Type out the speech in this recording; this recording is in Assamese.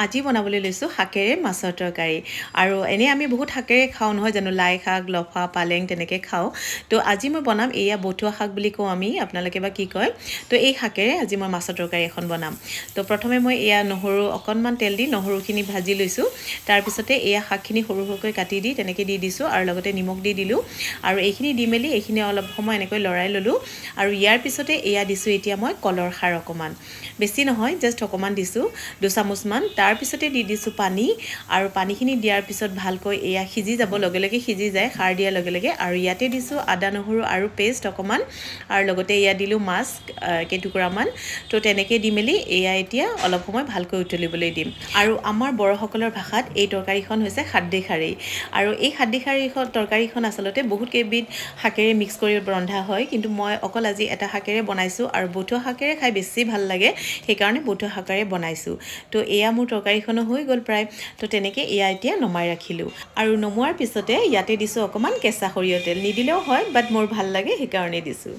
আজি বনাবলৈ লৈছোঁ শাকেৰে মাছৰ তৰকাৰী আৰু এনেই আমি বহুত শাকেৰে খাওঁ নহয় জানো লাই শাক লফা পালেং তেনেকৈ খাওঁ তো আজি মই বনাম এয়া বথুৱা শাক বুলি কওঁ আমি আপোনালোকে বা কি কয় তো এই শাকেৰে আজি মই মাছৰ তৰকাৰী এখন বনাম তো প্ৰথমে মই এয়া নহৰু অকণমান তেল দি নহৰুখিনি ভাজি লৈছোঁ তাৰপিছতে এয়া শাকখিনি সৰু সৰুকৈ কাটি দি তেনেকৈ দি দিছোঁ আৰু লগতে নিমখ দি দিলোঁ আৰু এইখিনি দি মেলি এইখিনি অলপ সময় এনেকৈ লৰাই ল'লোঁ আৰু ইয়াৰ পিছতে এয়া দিছোঁ এতিয়া মই কলৰ খাৰ অকণমান বেছি নহয় জাষ্ট অকণমান দিছোঁ 2 চামুচমান তাৰপিছতে দি দিছোঁ পানী আৰু পানীখিনি দিয়াৰ পিছত ভালকৈ এয়া সিজি যাব লগে লগে সিজি যায় খাৰ দিয়াৰ লগে লগে আৰু ইয়াতে দিছোঁ আদা নহৰু আৰু পেষ্ট অকণমান আৰু লগতে এয়া দিলোঁ মাছ কেইটুকুৰামান তো তেনেকৈ দি মেলি এয়া এতিয়া অলপ সময় ভালকৈ উতলিবলৈ দিম আৰু আমাৰ বড়োসকলৰ ভাষাত এই তৰকাৰীখন হৈছে খাদ্দে খাৰী আৰু এই খাদ্দে খাৰীখন তৰকাৰীখন আচলতে বহুত কেইবিধ শাকেৰে মিক্স কৰি ৰন্ধা হয় কিন্তু মই অকল আজি এটা শাকেৰে বনাইছোঁ আৰু বথুৱা শাকেৰে খাই বেছি ভাল লাগে সেইকাৰণে বথুৱা শাকেৰে বনাইছোঁ তো এয়া মোৰ তৰকাৰীখনো হৈ গ'ল প্ৰায় তো তেনেকৈ এয়া এতিয়া নমাই ৰাখিলোঁ আৰু নমোৱাৰ পিছতে ইয়াতে দিছোঁ অকণমান কেঁচা সৰিয়হ তেল নিদিলেও হয় বাট মোৰ ভাল লাগে সেইকাৰণে দিছোঁ